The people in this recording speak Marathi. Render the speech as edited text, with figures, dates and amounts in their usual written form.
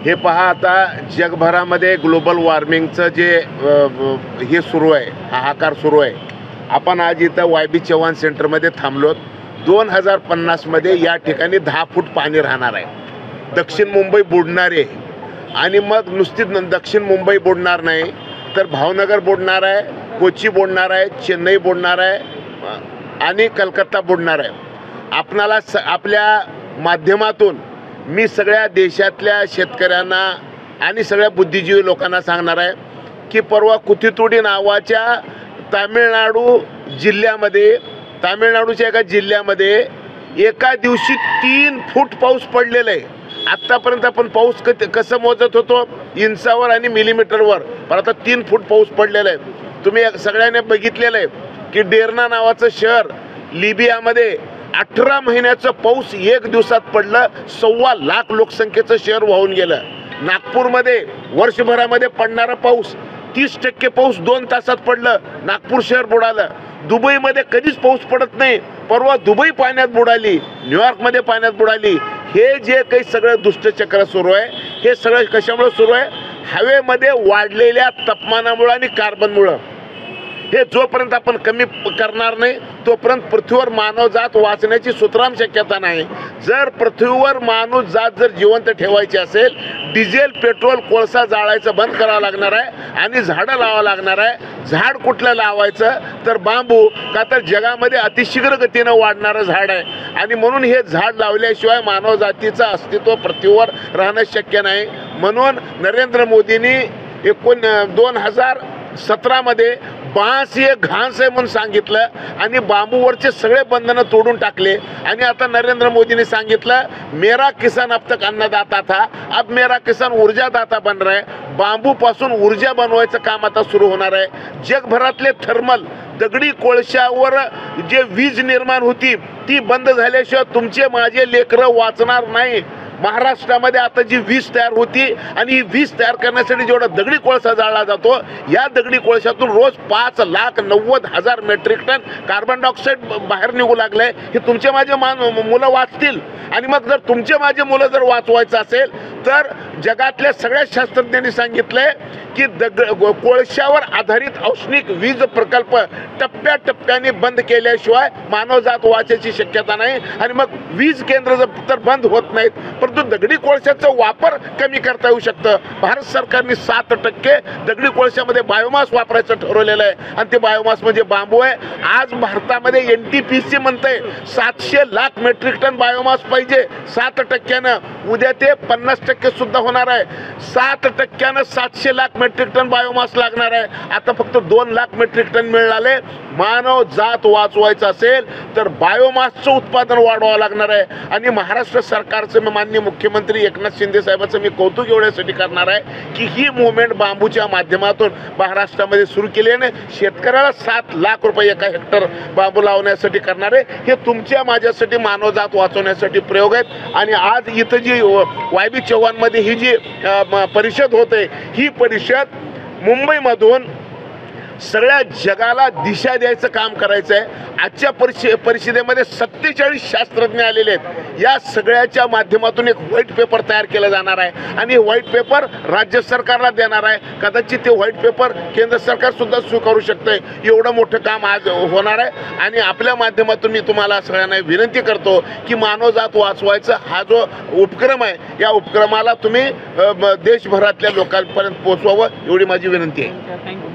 हे पहा, आता जगभरामध्ये ग्लोबल वॉर्मिंगचं जे हे सुरू आहे, हाहाकार सुरू आहे. आपण आज इथं YB चव्हाण सेंटरमध्ये थांबलो. 2050मध्ये या ठिकाणी 10 फूट पाणी राहणार आहे. दक्षिण मुंबई बुडणार आहे. आणि मग नुसतीच दक्षिण मुंबई बुडणार नाही तर भावनगर बुडणार आहे, कोची बुडणार आहे, चेन्नई बुडणार आहे आणि कलकत्ता बुडणार आहे. आपणाला आपल्या माध्यमातून मी सगळ्या देशातल्या शेतकऱ्यांना आणि सगळ्या बुद्धिजीवी लोकांना सांगणार आहे की परवा कुथितुडी नावाच्या तामिळनाडूच्या एका जिल्ह्यामध्ये एका दिवशी 3 फूट पाऊस पडलेला आहे. आत्तापर्यंत आपण पाऊस कसं मोजत होतो, इंचावर आणि मिलीमीटरवर, पण आता 3 फूट पाऊस पडलेला आहे. तुम्ही सगळ्यांनी बघितलेलं आहे की डेर्ना नावाचं शहर लिबियामध्ये 18 महिन्याचं पाऊस 1 दिवसात पडलं. 1.25 लाख लोकसंख्येचं शहर वाहून गेलं. नागपूरमध्ये वर्षभरामध्ये पडणारा पाऊस 30% पाऊस 2 तासात पडलं, नागपूर शहर बुडालं. दुबईमध्ये कधीच पाऊस पडत नाही, परवा दुबई पाण्यात बुडाली, न्यूयॉर्कमध्ये पाण्यात बुडाली. हे जे काही सगळं दुष्टचक्र सुरू आहे, हे सगळं कशामुळे सुरू आहे? हवेमध्ये वाढलेल्या तापमानामुळे आणि कार्बनमुळं. हे जोपर्यंत आपण कमी करणार नाही तोपर्यंत पृथ्वीवर मानवजात वाचण्याची सुतराम शक्यता नाही. जर पृथ्वीवर मानवजात जर जिवंत ठेवायची असेल, डिझेल, पेट्रोल, कोळसा जाळायचं बंद करावं लागणार आहे आणि झाडं लावावं लागणार आहे. झाड कुठलं लावायचं तर बांबू, का तर जगामध्ये अतिशीघ्र गतीनं वाढणारं झाड आहे आणि म्हणून हे झाड लावल्याशिवाय मानवजातीचं अस्तित्व पृथ्वीवर राहणं शक्य नाही. म्हणून नरेंद्र मोदींनी 2017मध्ये बांस हे घास आहे म्हणून सांगितलं आणि बांबूवरचे सगळे बंधनं तोडून टाकले. आणि आता नरेंद्र मोदींनी सांगितलं, मेरा किसान अब तक अन्नदाता था, अब मेरा किसान ऊर्जादाता बन रहा है. बांबूपासून ऊर्जा बनवायचं काम आता सुरू होणार आहे. जगभरातले थर्मल दगडी कोळशावर जे वीज निर्माण होती ती बंद झाल्याशिवाय तुमचे माझे लेकरं वाचणार नाही. महाराष्ट्रामध्ये आता जी वीज तयार होती आणि ही वीज तयार करण्यासाठी जेवढा दगडी कोळसा जाळला जातो, या दगडी कोळशातून रोज 5,90,000 मेट्रिक टन कार्बन डायऑक्साईड बाहेर निघू लागलंय. हे तुमचे माझे मुलं वाचतील. आणि मग जर तुमचे माझे मुलं जर वाचवायचं असेल तर जगातल्या सगळ्या शास्त्रज्ञांनी सांगितलंय की कोळशावर आधारित औष्णिक वीज प्रकल्प टप्प्याटप्प्याने बंद केल्याशिवाय मानवजात वाचायची शक्यता नाही. आणि मग वीज केंद्र तर बंद होत नाहीत, परंतु दगडी कोळशाचा वापर कमी करता येऊ शकतं. भारत सरकारने 7% दगडी कोळशामध्ये बायोमास वापरायचं ठरवलेलं आहे आणि ते बायोमास म्हणजे बांबू आहे. आज भारतामध्ये NTPC म्हणतंय 700 लाख मेट्रिक टन बायोमास पाहिजे 7%. उद्या ते 50% सुद्धा होणार आहे. 7%, 700 लाख मेट्रिक टन बायोमास लागणार आहे. आता फक्त 2 लाख मेट्रिक टन मिळाले. मानव जात वाचवायचं असेल तर बायोमासचं उत्पादन वाढवावं लागणार आहे. आणि महाराष्ट्र सरकारचं, माननीय मुख्यमंत्री एकनाथ शिंदे साहेबांचं मी कौतुक एवढ्यासाठी करणार आहे की ही मुवमेंट बांबूच्या माध्यमातून महाराष्ट्रामध्ये सुरू केली आहे. शेतकऱ्याला 7 लाख रुपये एका हेक्टर बांबू लावण्यासाठी करणार आहे. हे तुमच्या माझ्यासाठी मानवजात वाचवण्यासाठी प्रयोग आहेत. आणि आज इथं जी YB चव्हाणमध्ये ही जी परिषद होते, ही परिषद मुंबईमधून सगळ्या जगाला दिशा द्यायचं काम करायचं आहे. आजच्या परिषदेमध्ये 47 शास्त्रज्ञ आलेले आहेत. या सगळ्याच्या माध्यमातून एक व्हाईट पेपर तयार केला जाणार आहे आणि व्हाईट पेपर राज्य सरकारला देणार आहे. कदाचित ते व्हाईट पेपर केंद्र सरकार सुद्धा स्वीकारू शकतंय. एवढं मोठं काम आज होणार आहे. आणि आपल्या माध्यमातून मी तुम्हाला सगळ्यांना विनंती करतो की मानवजात वाचवायचा हा जो उपक्रम आहे, या उपक्रमाला तुम्ही देशभरातल्या लोकांपर्यंत पोहोचवावं एवढी माझी विनंती आहे. थँक्यू.